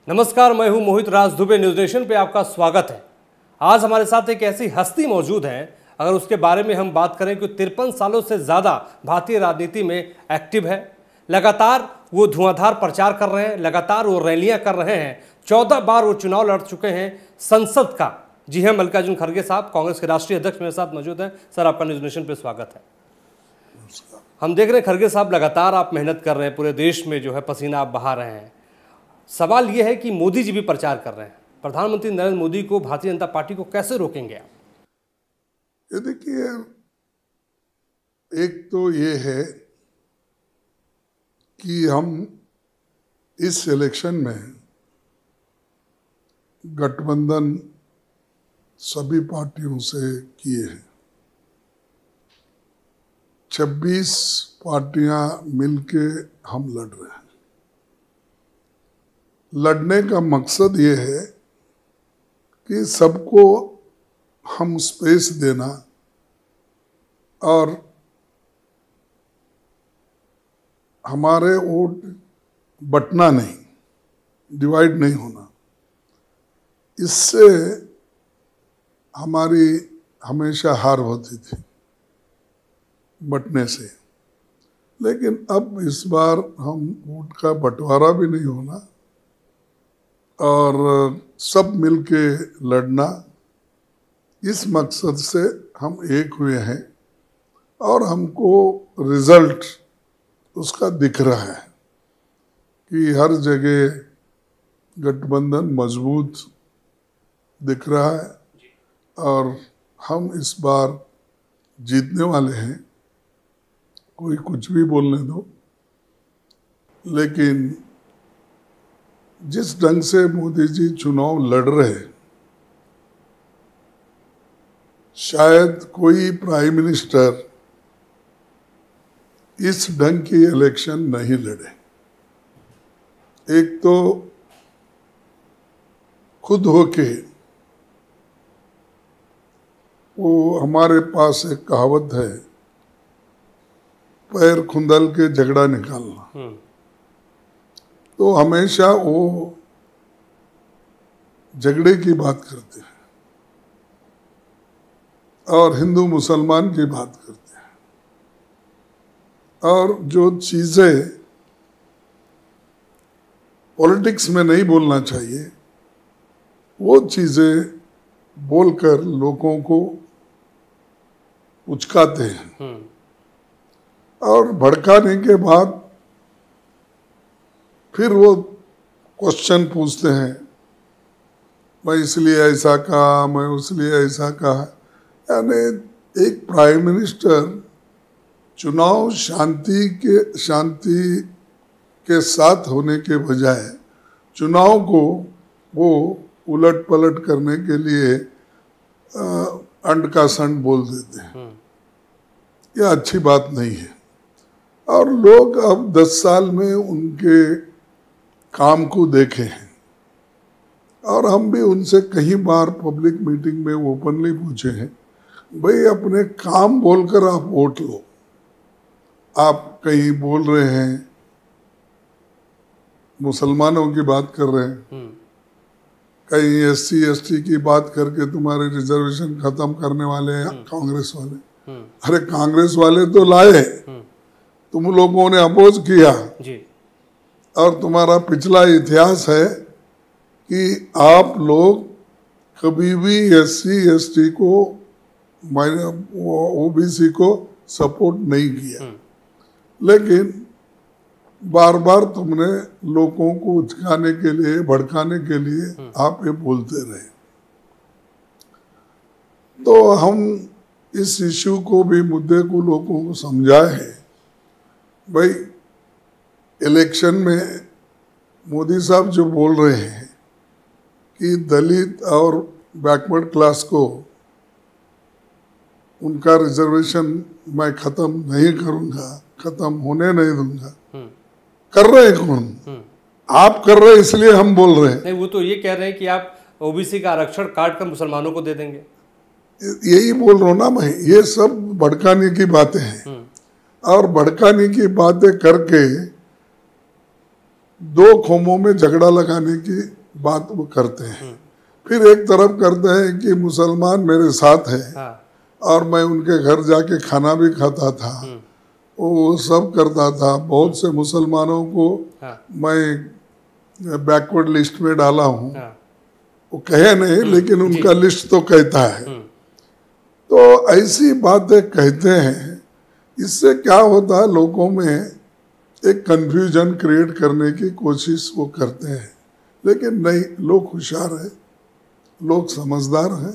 नमस्कार, मैं हूं मोहित राज दुबे। न्यूज नेशन पे आपका स्वागत है। आज हमारे साथ एक ऐसी हस्ती मौजूद है, अगर उसके बारे में हम बात करें कि 53 सालों से ज़्यादा भारतीय राजनीति में एक्टिव है। लगातार वो धुआंधार प्रचार कर रहे हैं, लगातार वो रैलियां कर रहे हैं। 14 बार वो चुनाव लड़ चुके हैं संसद का। जी हाँ, मल्लिकार्जुन खड़गे साहब, कांग्रेस के राष्ट्रीय अध्यक्ष मेरे साथ मौजूद हैं। सर, आपका न्यूज नेशन पे स्वागत है। हम देख रहे हैं खड़गे साहब, लगातार आप मेहनत कर रहे हैं, पूरे देश में जो है पसीना आप बहा रहे हैं। सवाल यह है कि मोदी जी भी प्रचार कर रहे हैं, प्रधानमंत्री नरेंद्र मोदी को, भारतीय जनता पार्टी को कैसे रोकेंगे आप? ये देखिए, एक तो ये है कि हम इस इलेक्शन में गठबंधन सभी पार्टियों से किए हैं। 26 पार्टियां मिलके हम लड़ रहे हैं। लड़ने का मकसद ये है कि सबको हम स्पेस देना और हमारे वोट बंटना नहीं, डिवाइड नहीं होना। इससे हमारी हमेशा हार होती थी बंटने से। लेकिन अब इस बार हम वोट का बंटवारा भी नहीं होना और सब मिलके लड़ना, इस मकसद से हम एक हुए हैं और हमको रिजल्ट उसका दिख रहा है कि हर जगह गठबंधन मजबूत दिख रहा है और हम इस बार जीतने वाले हैं। कोई कुछ भी बोलने दो, लेकिन जिस ढंग से मोदी जी चुनाव लड़ रहे, शायद कोई प्राइम मिनिस्टर इस ढंग की इलेक्शन नहीं लड़े। एक तो खुद होके, वो हमारे पास एक कहावत है, पैर खुंदल के झगड़ा निकालना। तो हमेशा वो झगड़े की बात करते हैं और हिंदू मुसलमान की बात करते हैं, और जो चीजें पॉलिटिक्स में नहीं बोलना चाहिए वो चीजें बोलकर लोगों को उचकाते हैं और भड़काने के बाद फिर वो क्वेश्चन पूछते हैं, मैं इसलिए ऐसा कहा, मैं उसलिए ऐसा कहा। यानी एक प्राइम मिनिस्टर चुनाव शांति के साथ होने के बजाय चुनाव को वो उलट पलट करने के लिए अंड का संड बोल देते हैं। यह अच्छी बात नहीं है। और लोग अब 10 साल में उनके काम को देखे हैं और हम भी उनसे कई बार पब्लिक मीटिंग में ओपनली पूछे हैं, भाई अपने काम बोलकर आप वोट लो। आप कहीं बोल रहे हैं मुसलमानों की बात कर रहे हैं, कहीं SC ST की बात करके तुम्हारे रिजर्वेशन खत्म करने वाले हैं कांग्रेस वाले। अरे कांग्रेस वाले तो लाए, तुम लोगों ने अपोज किया जी। और तुम्हारा पिछला इतिहास है कि आप लोग कभी भी SC ST को, OBC को सपोर्ट नहीं किया, लेकिन बार बार तुमने लोगों को उचकाने के लिए, भड़काने के लिए आप ये बोलते रहे। तो हम इस इश्यू को भी, मुद्दे को लोगों को समझाए हैं। भाई इलेक्शन में मोदी साहब जो बोल रहे हैं कि दलित और बैकवर्ड क्लास को उनका रिजर्वेशन मैं खत्म नहीं करूंगा, खत्म होने नहीं दूंगा, कर रहे हैं कौन? आप कर रहे हैं, इसलिए हम बोल रहे हैं। नहीं, वो तो ये कह रहे हैं कि आप OBC का आरक्षण काट कर मुसलमानों को दे देंगे। यही बोल रहा हूं ना मैं, ये सब भड़काने की बातें हैं और भड़काने की बातें करके दो कौमों में झगड़ा लगाने की बात वो करते हैं। फिर एक तरफ करते हैं कि मुसलमान मेरे साथ है और मैं उनके घर जाके खाना भी खाता था, वो सब करता था। बहुत से मुसलमानों को मैं बैकवर्ड लिस्ट में डाला हूँ, वो कहे नहीं लेकिन उनका लिस्ट तो कहता है। तो ऐसी बातें कहते हैं, इससे क्या होता है, लोगों में एक कंफ्यूजन क्रिएट करने की कोशिश वो करते हैं। लेकिन नहीं, लोग होशियार हैं, लोग समझदार हैं,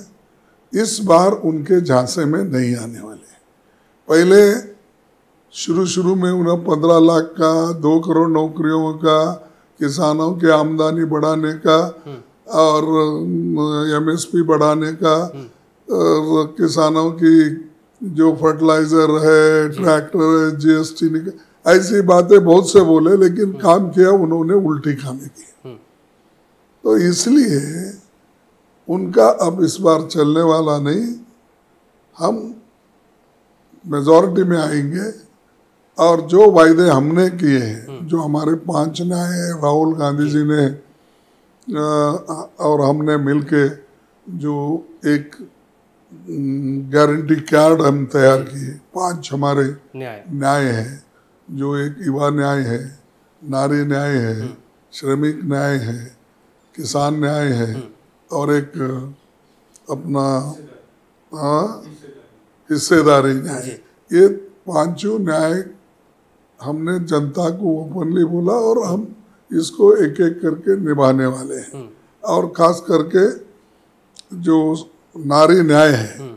इस बार उनके झांसे में नहीं आने वाले। पहले शुरू में उन्हें 15 लाख का, 2 करोड़ नौकरियों का, किसानों की आमदनी बढ़ाने का और MSP बढ़ाने का, और किसानों की जो फर्टिलाइजर है, ट्रैक्टर है, GST निकल, ऐसी बातें बहुत से बोले, लेकिन काम किया उन्होंने उल्टी कामें की। तो इसलिए उनका अब इस बार चलने वाला नहीं। हम मेजॉरिटी में आएंगे और जो वायदे हमने किए हैं, जो हमारे 5 न्याय है, राहुल गांधी जी ने और हमने मिलके जो एक गारंटी कार्ड हम तैयार किए, 5 हमारे न्याय हैं, जो एक युवा न्याय है, नारी न्याय है, श्रमिक न्याय है, किसान न्याय है और एक अपना हिस्सेदारी न्याय। ये 5 न्याय हमने जनता को ओपनली बोला और हम इसको एक एक करके निभाने वाले हैं। और खास करके जो नारी न्याय है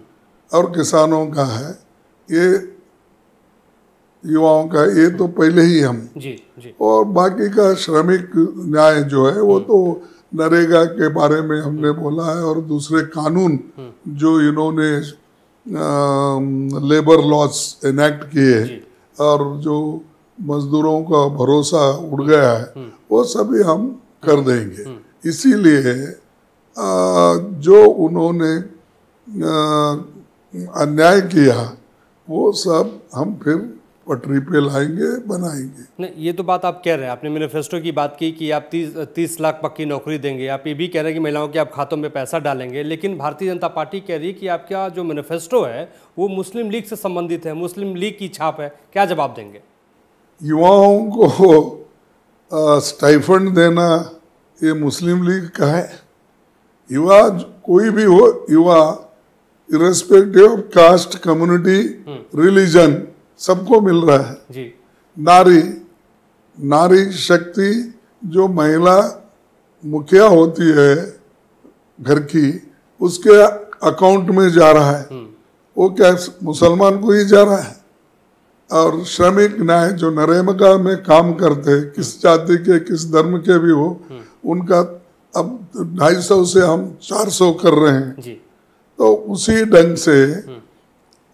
और किसानों का है, ये युवाओं का, ये तो पहले ही हम जी। और बाकी का श्रमिक न्याय जो है वो तो नरेगा के बारे में हमने बोला है, और दूसरे कानून जो इन्होंने लेबर लॉस एनेक्ट किए और जो मजदूरों का भरोसा उड़ गया है, वो सभी हम कर देंगे। इसीलिए जो उन्होंने अन्याय किया वो सब हम फिर पटरी पे लाएंगे, बनाएंगे। नहीं, ये तो बात आप कह रहे हैं, आपने मैनिफेस्टो की बात की कि आप 30 लाख पक्की नौकरी देंगे, आप ये भी कह रहे हैं कि महिलाओं के आप खातों में पैसा डालेंगे, लेकिन भारतीय जनता पार्टी कह रही है कि आपका जो मैनिफेस्टो है वो मुस्लिम लीग से संबंधित है, मुस्लिम लीग की छाप है। क्या जवाब देंगे? युवाओं को स्टाइफंड देना ये मुस्लिम लीग का है? युवा कोई भी हो, युवा irrespective of caste, community, religion, सबको मिल रहा है जी। नारी शक्ति, जो महिला मुखिया होती है घर की, उसके अकाउंट में जा रहा है, वो क्या मुसलमान को ही जा रहा है। और श्रमिक न्याय, जो नरेगा में काम करते, किस जाति के किस धर्म के भी हो, उनका अब 250 से हम 400 कर रहे हैं जी। तो उसी ढंग से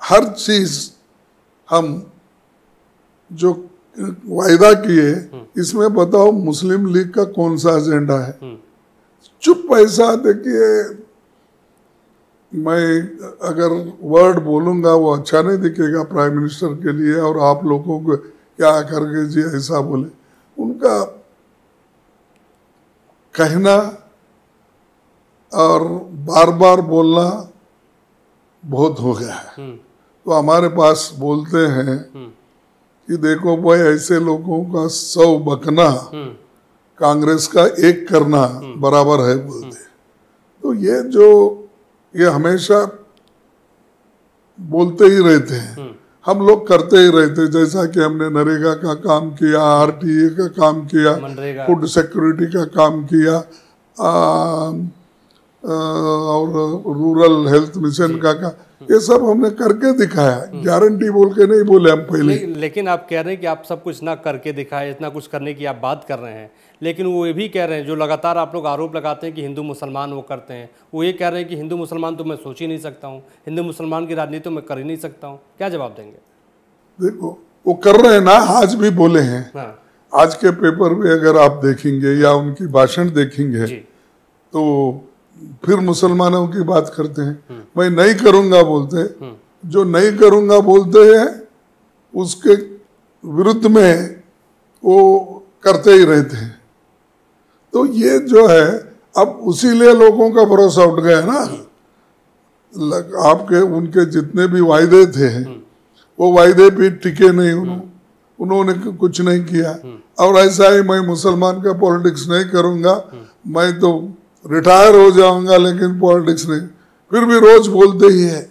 हर चीज हम जो वायदा किए, इसमें बताओ मुस्लिम लीग का कौन सा एजेंडा है? चुप पैसा। देखिए, मैं अगर वर्ड बोलूंगा वो अच्छा नहीं दिखेगा प्राइम मिनिस्टर के लिए, और आप लोगों को क्या करके जी ऐसा बोले, उनका कहना और बार बार बोलना बहुत हो गया है। तो हमारे पास बोलते हैं कि देखो भाई, ऐसे लोगों का 100 बकना कांग्रेस का 1 करना बराबर है बोलते। तो ये हमेशा बोलते ही रहते हैं, हम लोग करते ही रहते। जैसा कि हमने नरेगा का काम किया, RTA का काम किया, फूड सिक्योरिटी का काम किया, और रूरल हेल्थ मिशन का ये सब हमने करके दिखाया। गारंटी बोल के नहीं बोले हम पहले। लेकिन आप कह रहे हैं कि आप सब कुछ ना करके दिखाए, इतना कुछ करने की आप बात कर रहे हैं, लेकिन वो ये भी कह रहे हैं, जो लगातार आप लोग आरोप लगाते हैं कि हिंदू मुसलमान वो करते हैं, वो ये कह रहे हैं कि हिंदू मुसलमान तो मैं सोच ही नहीं सकता हूँ, हिंदू मुसलमान की राजनीति तो मैं कर ही नहीं सकता हूँ। क्या जवाब देंगे? देखो, वो कर रहे हैं ना, आज भी बोले हैं। हाँ। आज के पेपर में अगर आप देखेंगे या उनकी भाषण देखेंगे तो फिर मुसलमानों की बात करते हैं। मैं नहीं करूंगा बोलते, जो नहीं करूंगा बोलते हैं उसके विरुद्ध में वो करते ही रहते हैं। तो ये जो है अब उसीलिए लोगों का भरोसा उठ गया ना। आपके उनके जितने भी वायदे थे वो वायदे भी टिके नहीं, उन्होंने कुछ नहीं किया। और ऐसा ही मैं मुसलमान का पॉलिटिक्स नहीं करूंगा, मैं तो रिटायर हो जाऊंगा लेकिन पॉलिटिक्स नहीं, फिर भी रोज बोलते ही है।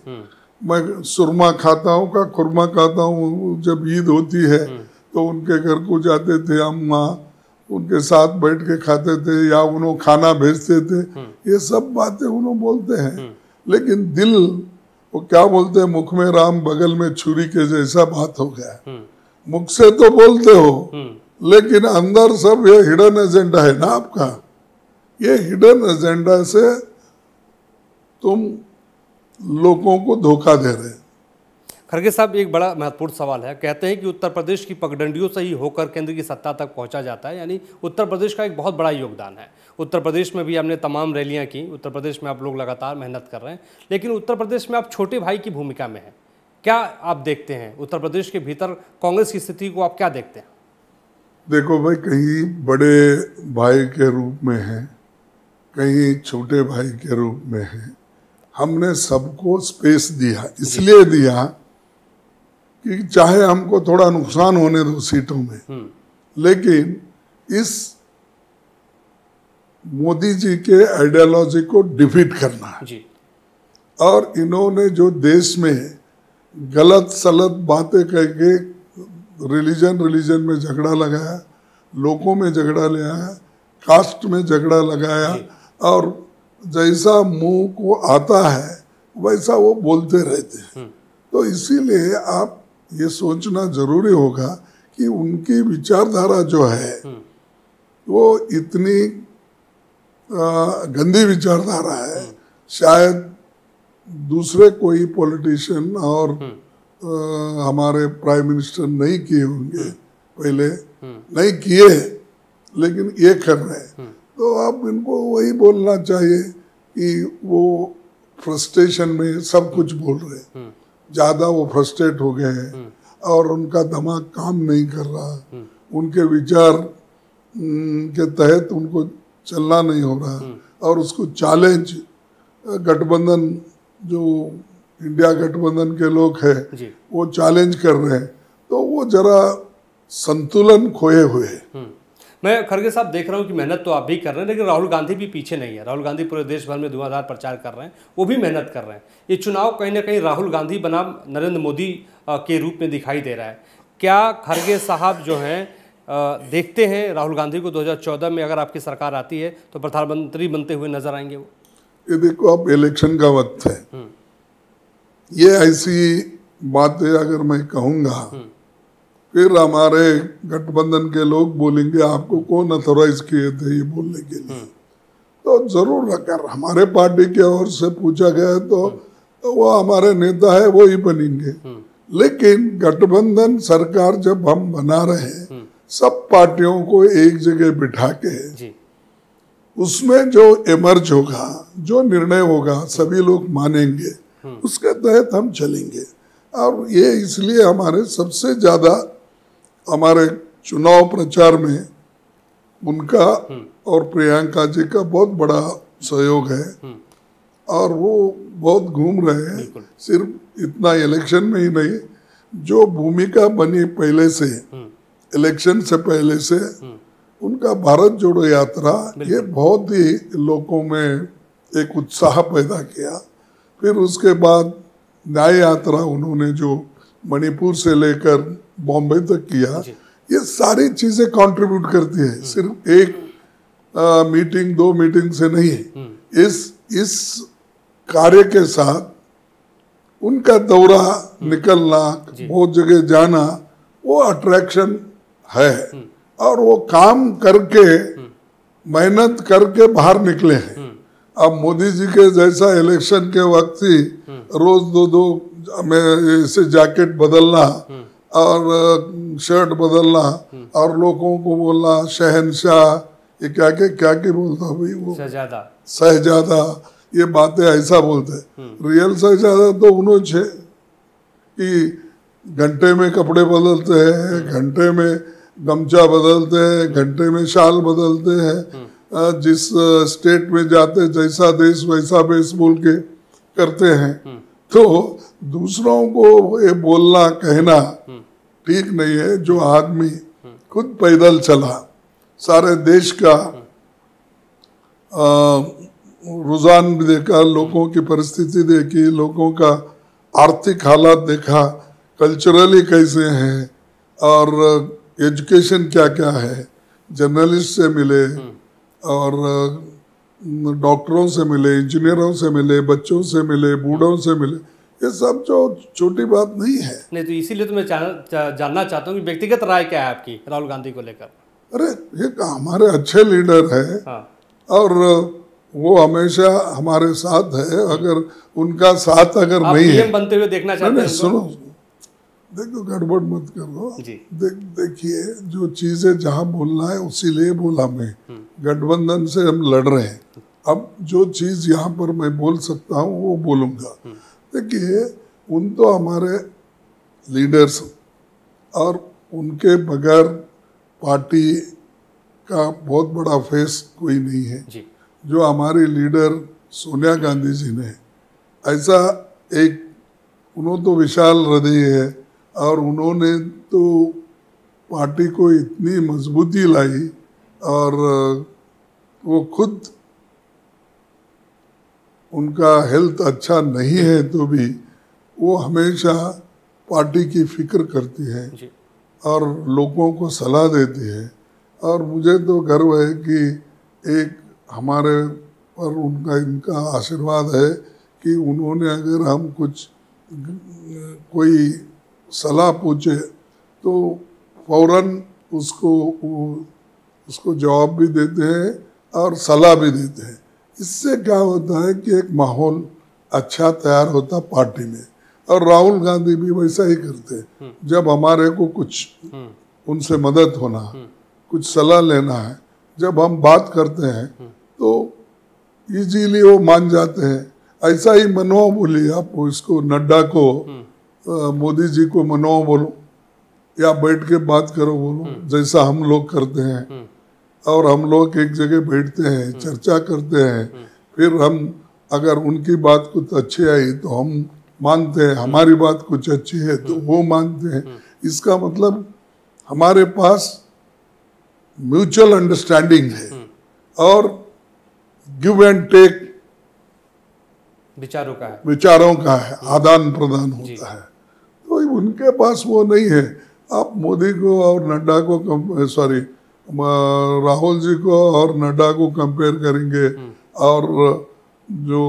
मैं सुरमा खाता हूँ का खुरमा खाता हूँ, जब ईद होती है तो उनके घर को जाते थे, अम्मा उनके साथ बैठ के खाते थे या उन्होंने खाना भेजते थे, ये सब बातें उन्होंने बोलते हैं। लेकिन दिल वो क्या बोलते हैं, मुख में राम बगल में छुरी के जैसा बात हो गया। मुख से तो बोलते हो लेकिन अंदर सब ये हिडन एजेंडा है ना आपका। ये हिडन एजेंडा से तुम लोगों को धोखा दे रहे हैं। खड़गे साहब, एक बड़ा महत्वपूर्ण सवाल है। कहते हैं कि उत्तर प्रदेश की पगडंडियों से ही होकर केंद्र की सत्ता तक पहुंचा जाता है, यानी उत्तर प्रदेश का एक बहुत बड़ा योगदान है। उत्तर प्रदेश में भी हमने तमाम रैलियां की, उत्तर प्रदेश में आप लोग लगातार मेहनत कर रहे हैं, लेकिन उत्तर प्रदेश में आप छोटे भाई की भूमिका में हैं। क्या आप देखते हैं उत्तर प्रदेश के भीतर कांग्रेस की स्थिति को, आप क्या देखते हैं? देखो भाई, कहीं बड़े भाई के रूप में है, कहीं छोटे भाई के रूप में है। हमने सबको स्पेस दिया, इसलिए दिया कि चाहे हमको थोड़ा नुकसान होने दो सीटों में, लेकिन इस मोदी जी के आइडियोलॉजी को डिफीट करना है जी। और इन्होंने जो देश में गलत सलत बातें करके रिलीजन में झगड़ा लगाया, लोगों में झगड़ा ले आया, कास्ट में झगड़ा लगाया और जैसा मुंह को आता है वैसा वो बोलते रहते हैं। तो इसीलिए आप ये सोचना जरूरी होगा कि उनकी विचारधारा जो है वो इतनी गंदी विचारधारा है, शायद दूसरे कोई पॉलिटिशियन और हमारे प्राइम मिनिस्टर नहीं किए होंगे, पहले नहीं किए लेकिन ये कर रहे हैं। तो अब इनको वही बोलना चाहिए कि वो फ्रस्ट्रेशन में सब कुछ बोल रहे हैं, ज़्यादा वो फ्रस्ट्रेट हो गए हैं और उनका दिमाग काम नहीं कर रहा, उनके विचार के तहत उनको चलना नहीं हो रहा और उसको चैलेंज गठबंधन जो इंडिया गठबंधन के लोग हैं वो चैलेंज कर रहे हैं, तो वो जरा संतुलन खोए हुए हैं। मैं खड़गे साहब देख रहा हूँ कि मेहनत तो आप भी कर रहे हैं, लेकिन राहुल गांधी भी पीछे नहीं है। राहुल गांधी पूरे देश भर में धुआंधार प्रचार कर रहे हैं, वो भी मेहनत कर रहे हैं। ये चुनाव कहीं ना कहीं राहुल गांधी बनाम नरेंद्र मोदी के रूप में दिखाई दे रहा है। क्या खड़गे साहब जो हैं देखते हैं राहुल गांधी को 2014 में अगर आपकी सरकार आती है तो प्रधानमंत्री बनते हुए नजर आएंगे वो? ये देखो, अब इलेक्शन का वक्त है, ये ऐसी बातें अगर मैं कहूँगा फिर हमारे गठबंधन के लोग बोलेंगे आपको कौन अथोराइज किए थे ये बोलने के लिए। तो जरूर अगर हमारे पार्टी की ओर से पूछा गया तो वो हमारे नेता है वो ही बनेंगे। लेकिन गठबंधन सरकार जब हम बना रहे हैं, सब पार्टियों को एक जगह बिठा के उसमें जो इमर्ज होगा, जो निर्णय होगा, सभी लोग मानेंगे, उसके तहत हम चलेंगे। और ये इसलिए हमारे सबसे ज्यादा हमारे चुनाव प्रचार में उनका और प्रियंका जी का बहुत बड़ा सहयोग है और वो बहुत घूम रहे हैं। सिर्फ इतना इलेक्शन में ही नहीं, जो भूमिका बनी पहले से, इलेक्शन से पहले से उनका भारत जोड़ो यात्रा, ये बहुत ही लोगों में एक उत्साह पैदा किया। फिर उसके बाद न्याय यात्रा उन्होंने जो मणिपुर से लेकर बॉम्बे तक किया, ये सारी चीजें कंट्रीब्यूट करती है, सिर्फ एक मीटिंग 2 मीटिंग से नहीं। इस कार्य के साथ उनका दौरा निकलना, बहुत जगह जाना, वो अट्रैक्शन है और वो काम करके मेहनत करके बाहर निकले हैं। अब मोदी जी के जैसा इलेक्शन के वक्त ही रोज 2-2 में ऐसे जैकेट बदलना और शर्ट बदलना और लोगों को बोलना शहनशाह, ये क्या बोलता भाई वो शहजादा, ये बातें ऐसा बोलते। रियल शहजादा तो उन्होंने कि घंटे में कपड़े बदलते हैं, घंटे में गमछा बदलते हैं, घंटे में शाल बदलते हैं, जिस स्टेट में जाते जैसा देश वैसा बेस बोल के करते हैं, तो दूसरों को ये बोलना कहना ठीक नहीं है। जो आदमी खुद पैदल चला, सारे देश का रुझान भी देखा, लोगों की परिस्थिति देखी, लोगों का आर्थिक हालात देखा, कल्चरली कैसे हैं और एजुकेशन क्या क्या है, जर्नलिस्ट से मिले और डॉक्टरों से मिले, इंजीनियरों से मिले, बच्चों से मिले, बूढ़ों से मिले। ये सब जो छोटी बात नहीं है। नहीं तो इसीलिए तो मैं जानना चाहता हूँ कि व्यक्तिगत राय क्या है आपकी राहुल गांधी को लेकर। अरे ये हमारे अच्छे लीडर है। हाँ। और वो हमेशा हमारे साथ है। अगर उनका साथ अगर नहीं है, बनते हुए देखना चाहते हैं। सुनो, देखो गड़बड़ मत करो। देखिए जो चीजें जहाँ बोलना है उसी लिए बोला मैं। गठबंधन से हम लड़ रहे हैं। अब जो चीज यहाँ पर मैं बोल सकता हूँ वो बोलूंगा। देखिए उन तो हमारे लीडर्स, और उनके बगैर पार्टी का बहुत बड़ा फेस कोई नहीं है जी। जो हमारी लीडर सोनिया गांधी जी ने ऐसा एक, उन्होंने तो विशाल हृदय है और उन्होंने तो पार्टी को इतनी मजबूती लाई, और वो खुद उनका हेल्थ अच्छा नहीं है तो भी वो हमेशा पार्टी की फिक्र करती है जी। और लोगों को सलाह देती है। और मुझे तो गर्व है कि एक हमारे पर उनका इनका आशीर्वाद है कि उन्होंने अगर हम कुछ कोई सलाह पूछे तो फौरन उसको जवाब भी देते हैं और सलाह भी देते हैं। इससे क्या होता है कि एक माहौल अच्छा तैयार होता पार्टी में। और राहुल गांधी भी वैसा ही करते हैं। जब हमारे को कुछ उनसे मदद होना, कुछ सलाह लेना है, जब हम बात करते हैं तो इजीली वो मान जाते हैं। ऐसा ही मनवा बोलिए आप इसको, नड्डा को, मोदी जी को मनवा बोलो या बैठ के बात करो बोलो, जैसा हम लोग करते हैं। और हम लोग एक जगह बैठते हैं, चर्चा करते हैं, फिर हम अगर उनकी बात कुछ अच्छी आई तो हम मानते हैं, हमारी बात कुछ अच्छी है तो वो मानते हैं। इसका मतलब हमारे पास म्यूचुअल अंडरस्टैंडिंग है और गिव एंड टेक विचारों का है, आदान प्रदान होता है। तो उनके पास वो नहीं है। आप मोदी को और नड्डा को राहुल जी को और नड्डा को कंपेयर करेंगे और जो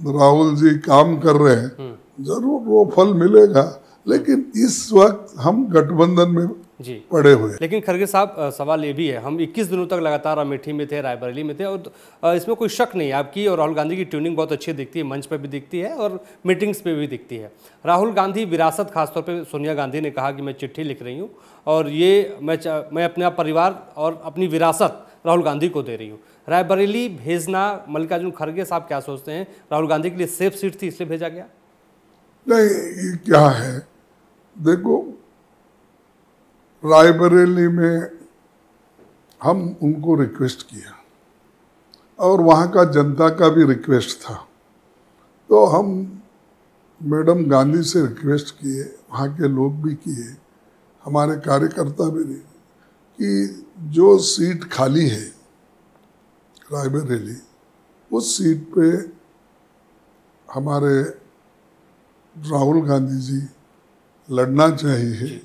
राहुल जी काम कर रहे हैं, जरूर वो फल मिलेगा। लेकिन इस वक्त हम गठबंधन में जी पड़े हुए। लेकिन खड़गे साहब, सवाल ये भी है, हम 21 दिनों तक लगातार अमेठी में थे, रायबरेली में थे, और इसमें कोई शक नहीं, आपकी और राहुल गांधी की ट्यूनिंग बहुत अच्छी दिखती है, मंच पर भी दिखती है और मीटिंग्स पे भी दिखती है। राहुल गांधी विरासत, खासतौर पे सोनिया गांधी ने कहा कि मैं चिट्ठी लिख रही हूँ और ये मैं अपना परिवार और अपनी विरासत राहुल गांधी को दे रही हूँ। रायबरेली भेजना, मल्लिकार्जुन खड़गे साहब क्या सोचते हैं, राहुल गांधी के लिए सेफ सीट थी इसलिए भेजा गया? नहीं, ये क्या है, देखो रायबरेली में हम उनको रिक्वेस्ट किया और वहाँ का जनता का भी रिक्वेस्ट था। तो हम मैडम गांधी से रिक्वेस्ट किए, वहाँ के लोग भी किए, हमारे कार्यकर्ता भी नहीं, कि जो सीट खाली है रायबरेली, उस सीट पे हमारे राहुल गांधी जी लड़ना चाहिए।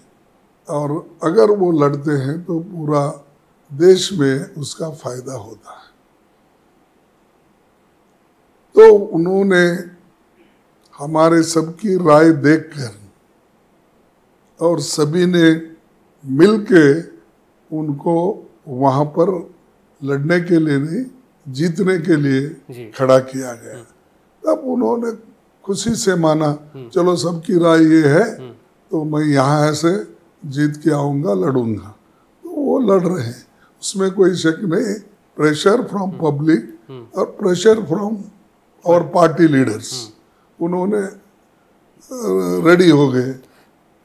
और अगर वो लड़ते हैं तो पूरा देश में उसका फायदा होता है। तो उन्होंने हमारे सबकी राय देखकर और सभी ने मिलके उनको वहाँ पर लड़ने के लिए नहीं, जीतने के लिए खड़ा किया गया। तब उन्होंने खुशी से माना, चलो सबकी राय ये है तो मैं यहाँ से जीत के आऊँगा, लड़ूंगा। तो वो लड़ रहे हैं, उसमें कोई शक नहीं। प्रेशर फ्रॉम पब्लिक और प्रेशर फ्रॉम और पार्टी लीडर्स, उन्होंने रेडी हो गए।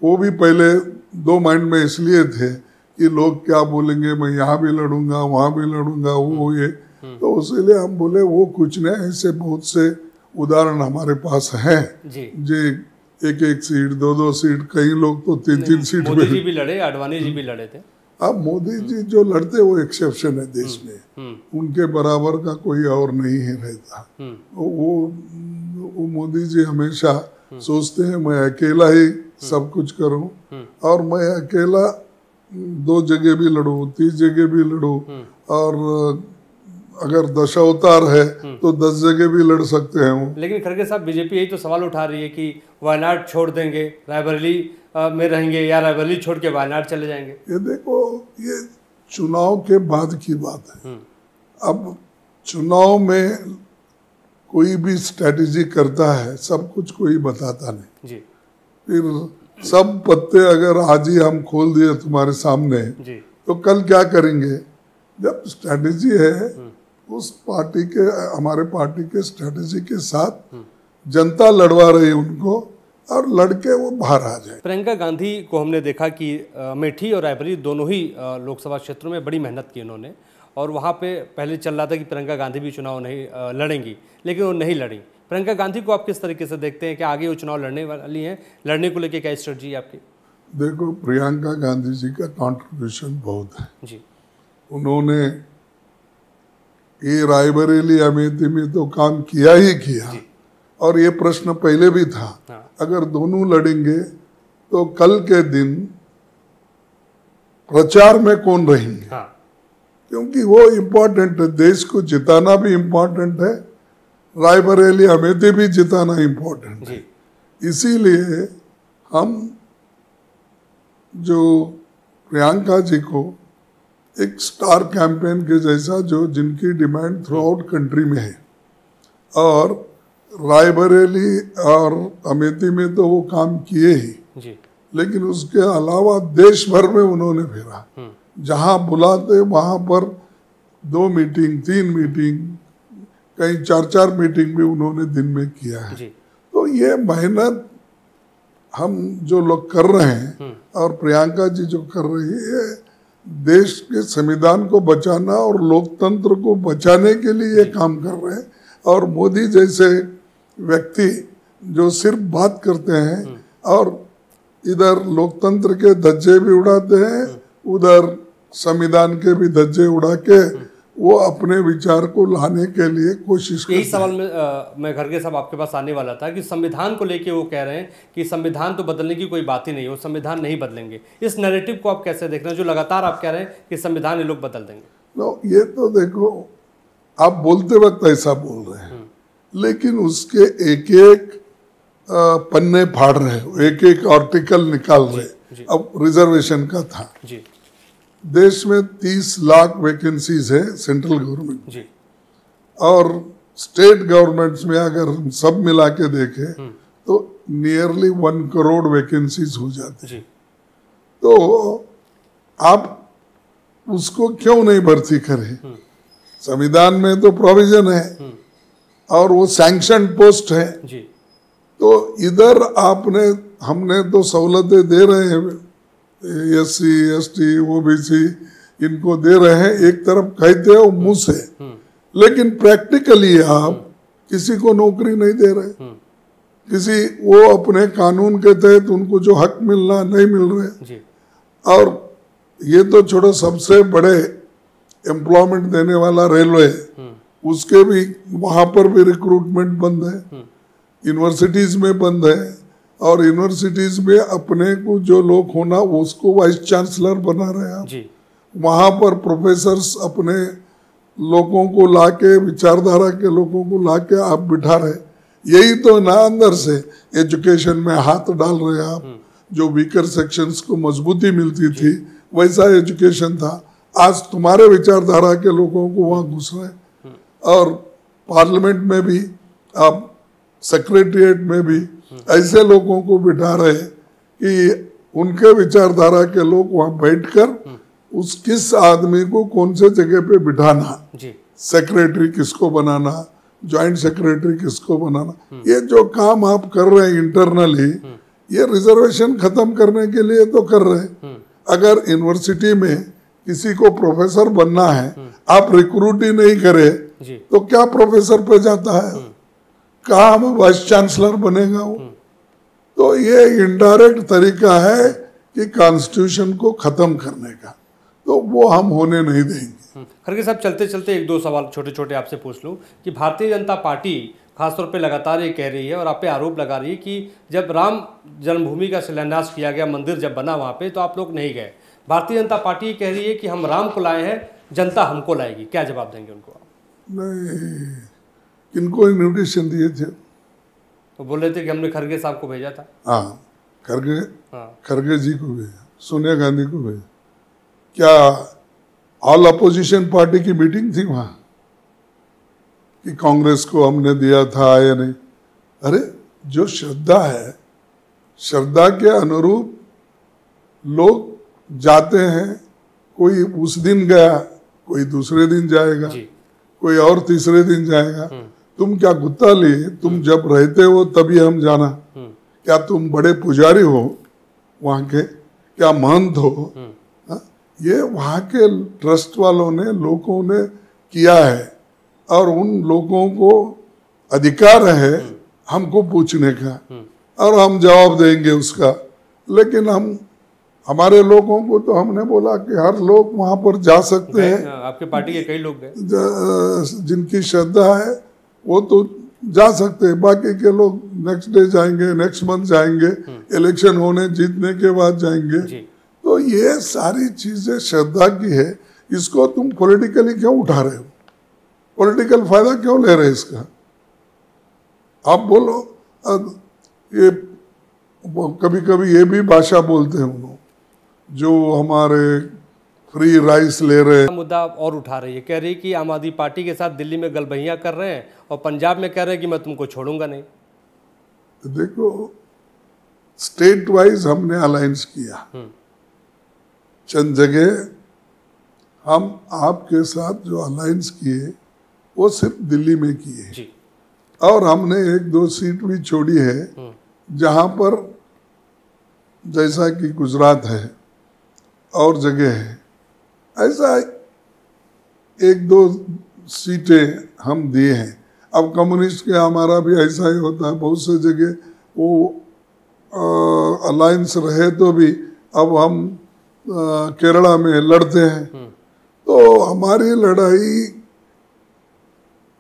वो भी पहले दो माइंड में इसलिए थे कि लोग क्या बोलेंगे, मैं यहाँ भी लड़ूंगा वहाँ भी लड़ूंगा, वो ये। तो उसीलिए हम बोले वो कुछ नहीं, ऐसे बहुत से उदाहरण हमारे पास हैं जी, एक एक सीट, दो दो सीट, कई लोग तो तीन तीन सीट मोदी जी भी लड़े, आडवाणी जी भी लड़े थे। अब मोदी जी जो लड़ते वो एक्सेप्शन है देश में, उनके बराबर का कोई और नहीं है रहता। वो मोदी जी हमेशा सोचते हैं मैं अकेला ही सब कुछ करूं, और मैं अकेला 2 जगह भी लड़ूं, 30 जगह भी लड़ूं, और अगर दशावतार है तो 10 जगह भी लड़ सकते हैं वो। लेकिन खड़गे साहब, बीजेपी यही तो सवाल उठा रही है कि वायनाड छोड़ देंगे, रायबरेली में रहेंगे, या रायबरेली छोड़ के वायनाड चले जाएंगे। ये देखो, ये चुनाव के बाद की बात है। अब चुनाव में कोई भी स्ट्रेटेजी करता है, सब कुछ कोई बताता नहीं जी। फिर सब पत्ते अगर आज ही हम खोल दिए तुम्हारे सामने जी, तो कल क्या करेंगे? जब स्ट्रेटेजी है उस पार्टी के, हमारे पार्टी के स्ट्रेटेजी के साथ जनता लड़वा रही है उनको, और लड़के वो बाहर आ जाए। प्रियंका गांधी को हमने देखा कि अमेठी और रायबरेली दोनों ही लोकसभा क्षेत्रों में बड़ी मेहनत की उन्होंने, और वहाँ पे पहले चल रहा था कि प्रियंका गांधी भी चुनाव नहीं लड़ेंगी, लेकिन वो नहीं लड़ी। प्रियंका गांधी को आप किस तरीके से देखते हैं कि आगे वो चुनाव लड़ने वाली हैं? लड़ने को लेकर क्या स्ट्रेटजी है आपकी? देखो, प्रियंका गांधी जी का कॉन्ट्रीब्यूशन बहुत है जी। उन्होंने ये रायबरेली अमेठी में तो काम किया ही किया, और ये प्रश्न पहले भी था। अगर दोनों लड़ेंगे तो कल के दिन प्रचार में कौन रहेंगे? क्योंकि वो इम्पोर्टेंट है, देश को जिताना भी इम्पोर्टेंट है, रायबरेली अमेठी भी जिताना इम्पोर्टेंट है। इसीलिए हम जो प्रियंका जी को एक स्टार कैंपेन के जैसा, जो जिनकी डिमांड थ्रू आउट कंट्री में है, और रायबरेली और अमेठी में तो वो काम किए ही जी, लेकिन उसके अलावा देश भर में उन्होंने फिरा, जहां बुलाते वहां पर 2 मीटिंग, 3 मीटिंग, कहीं 4-4 मीटिंग भी उन्होंने दिन में किया है। तो ये मेहनत हम जो लोग कर रहे हैं, और प्रियंका जी जो कर रही है, देश के संविधान को बचाना और लोकतंत्र को बचाने के लिए ये काम कर रहे हैं। और मोदी जैसे व्यक्ति जो सिर्फ बात करते हैं और इधर लोकतंत्र के धज्जे भी उड़ाते हैं, उधर संविधान के भी धज्जे उड़ा के वो अपने विचार को लाने के लिए कोशिश करते हैं। यही सवाल मैं खड़गे साहब आपके पास आने वाला था कि संविधान को लेके वो कह रहे हैं कि संविधान तो बदलने की कोई बात ही नहीं है, वो संविधान नहीं बदलेंगे। इस नैरेटिव को आप कैसे देख रहे हैं, जो लगातार आप कह रहे हैं कि संविधान ये लोग बदल देंगे? नो, ये तो देखो, आप बोलते वक्त ऐसा बोल रहे हैं, लेकिन उसके एक एक पन्ने फाड़ रहे हो, एक एक आर्टिकल निकाल रहे। अब रिजर्वेशन का था जी, देश में 30 लाख वैकेंसीज है सेंट्रल गवर्नमेंट जी, और स्टेट गवर्नमेंट्स में अगर हम सब मिला के देखें तो नियरली 1 करोड़ वैकेंसीज हो जाती है। तो आप उसको क्यों नहीं भर्ती करें? संविधान में तो प्रोविजन है और वो सैंक्शन पोस्ट है जी। तो इधर हमने तो सहूलतें दे रहे हैं, SC, ST, OBC इनको दे रहे हैं, एक तरफ कहते हैं मुंह से, लेकिन प्रैक्टिकली आप किसी को नौकरी नहीं दे रहे, वो अपने कानून के तहत उनको जो हक मिलना नहीं मिल रहे। और ये तो छोड़ो, सबसे बड़े एम्प्लॉयमेंट देने वाला रेलवे, उसके भी वहां पर भी रिक्रूटमेंट बंद है, यूनिवर्सिटीज में बंद है, और यूनिवर्सिटीज में अपने को जो लोग होना उसको वाइस चांसलर बना रहे हैं। वहां पर प्रोफेसर्स अपने लोगों को लाके, विचारधारा के लोगों को लाके आप बिठा रहे। यही तो ना अंदर से एजुकेशन में हाथ डाल रहे हैं आप। जो वीकर सेक्शंस को मजबूती मिलती थी वैसा एजुकेशन था, आज तुम्हारे विचारधारा के लोगों को वहाँ घुस रहे। और पार्लियामेंट में भी, आप सेक्रेटरिएट में भी ऐसे लोगों को बिठा रहे कि उनके विचारधारा के लोग वहाँ बैठकर किस आदमी को कौन से जगह पे बिठाना, सेक्रेटरी किसको बनाना, ज्वाइंट सेक्रेटरी किसको बनाना, ये जो काम आप कर रहे हैं इंटरनली, ये रिजर्वेशन खत्म करने के लिए तो कर रहे हैं। अगर यूनिवर्सिटी में किसी को प्रोफेसर बनना है, आप रिक्रूट ही नहीं करे तो क्या प्रोफेसर पे जाता है? कहाँ में वाइस चांसलर बनेगा वो? तो ये इनडायरेक्ट तरीका है कि कॉन्स्टिट्यूशन को खत्म करने का, तो वो हम होने नहीं देंगे। खड़गे साहब, चलते चलते एक दो सवाल छोटे छोटे आपसे पूछ लूं कि भारतीय जनता पार्टी खासतौर पे लगातार ये कह रही है और आप पे आरोप लगा रही है कि जब राम जन्मभूमि का शिलान्यास किया गया, मंदिर जब बना वहाँ पे, तो आप लोग नहीं गए। भारतीय जनता पार्टी कह रही है कि हम राम को लाए हैं, जनता हमको लाएगी। क्या जवाब देंगे उनको आप? नहीं, किनको इन्विटेशन दिए थे? वो बोल रहे थे कि हमने खड़गे साहब को भेजा था। हाँ, खड़गे जी को भेजा, सोनिया गांधी को भेजा। क्या ऑल अपोजिशन पार्टी की मीटिंग थी वहाँ कि कांग्रेस को हमने दिया था या नहीं? अरे जो श्रद्धा है, श्रद्धा के अनुरूप लोग जाते हैं। कोई उस दिन गया, कोई दूसरे दिन जाएगा, कोई और तीसरे दिन जाएगा। तुम क्या गुत्ता लिए? तुम जब रहते हो तभी हम जाना? क्या तुम बड़े पुजारी हो वहाँ के? क्या महंत हो? ये वहाँ के ट्रस्ट वालों ने, लोगों ने किया है और उन लोगों को अधिकार है हमको पूछने का और हम जवाब देंगे उसका। लेकिन हमारे लोगों को तो हमने बोला कि हर लोग वहाँ पर जा सकते हैं। आपके पार्टी के कई लोग गए, जिनकी श्रद्धा है वो तो जा सकते हैं। बाकी के लोग नेक्स्ट डे जाएंगे, नेक्स्ट मंथ जाएंगे, इलेक्शन होने जीतने के बाद जाएंगे। तो ये सारी चीजें श्रद्धा की है, इसको तुम पॉलिटिकली क्यों उठा रहे हो? पॉलिटिकल फायदा क्यों ले रहे हो इसका? आप बोलो। ये कभी कभी ये भी भाषा बोलते हैं उन्होंने, जो हमारे फ्री राइस ले रहे हैं। मुद्दा और उठा रही है, कह रही कि आम आदमी पार्टी के साथ दिल्ली में गलबहियां कर रहे हैं और पंजाब में कह रहे हैं कि मैं तुमको छोड़ूंगा नहीं। तो देखो, स्टेट वाइज हमने अलायंस किया, चंद जगह हम आपके साथ जो अलायंस किए वो सिर्फ दिल्ली में किए, और हमने एक दो सीट भी छोड़ी है जहां पर, जैसा कि गुजरात है और जगह है, ऐसा एक दो सीटें हम दिए हैं। अब कम्युनिस्ट के हमारा भी ऐसा ही होता है, बहुत से जगह वो अलायंस रहे तो भी अब हम केरला में लड़ते हैं। तो हमारी लड़ाई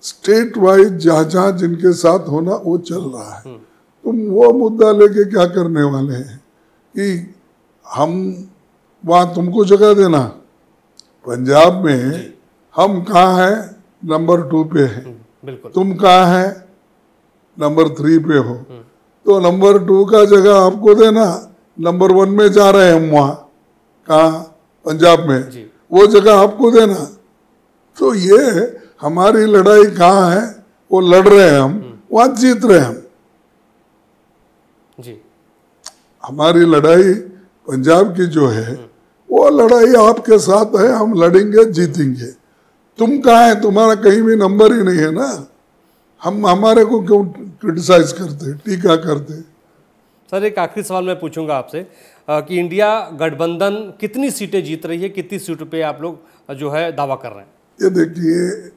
स्टेट वाइज जहाँ जहाँ जिनके साथ होना वो चल रहा है। तुम वो मुद्दा लेके क्या करने वाले हैं कि हम वहाँ तुमको जगह देना? पंजाब में हम कहाँ हैं? नंबर 2 पे है। तुम कहाँ हैं? नंबर 3 पे हो। तो नंबर 2 का जगह आपको देना, नंबर 1 में जा रहे हैं हम वहाँ, कहाँ? पंजाब में, वो जगह आपको देना। तो ये हमारी लड़ाई कहाँ है? वो लड़ रहे हैं हम, वहाँ जीत रहे हैं हम। हमारी लड़ाई पंजाब की जो है वो लड़ाई आपके साथ है, हम लड़ेंगे, जीतेंगे। तुम कहाँ है? तुम्हारा कहीं भी नंबर ही नहीं है ना। हम हमारे को क्यों क्रिटिसाइज करते, टीका करते? सर, एक आखिरी सवाल मैं पूछूंगा आपसे कि इंडिया गठबंधन कितनी सीटें जीत रही है, कितनी सीटों पे आप लोग जो है दावा कर रहे हैं? ये देखिए,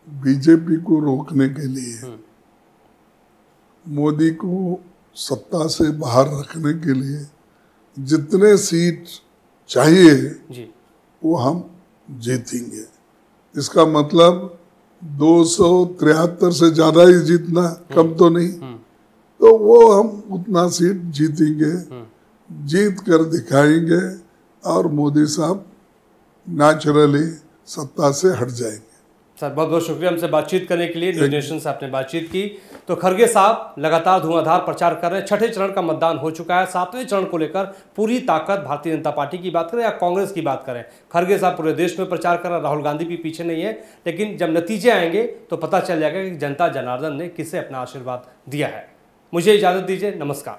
बीजेपी को रोकने के लिए, मोदी को सत्ता से बाहर रखने के लिए जितने सीट चाहिए वो हम जीतेंगे। इसका मतलब 273 से ज्यादा ही जीतना, कम तो नहीं। तो वो हम उतना सीट जीतेंगे, जीत कर दिखाएंगे और मोदी साहब नेचुरली सत्ता से हट जाएंगे। सर, बहुत बहुत शुक्रिया हमसे बातचीत करने के लिए। न्यूज़ नेशन से आपने बातचीत की। तो खड़गे साहब लगातार धुआंधार प्रचार कर रहे हैं। 6ठे चरण का मतदान हो चुका है। 7वें चरण को लेकर पूरी ताकत भारतीय जनता पार्टी की बात करें या कांग्रेस की बात करें, खड़गे साहब पूरे देश में प्रचार कर रहे हैं। राहुल गांधी भी पीछे नहीं है। लेकिन जब नतीजे आएंगे तो पता चल जाएगा कि जनता जनार्दन ने किसे अपना आशीर्वाद दिया है। मुझे इजाज़त दीजिए, नमस्कार।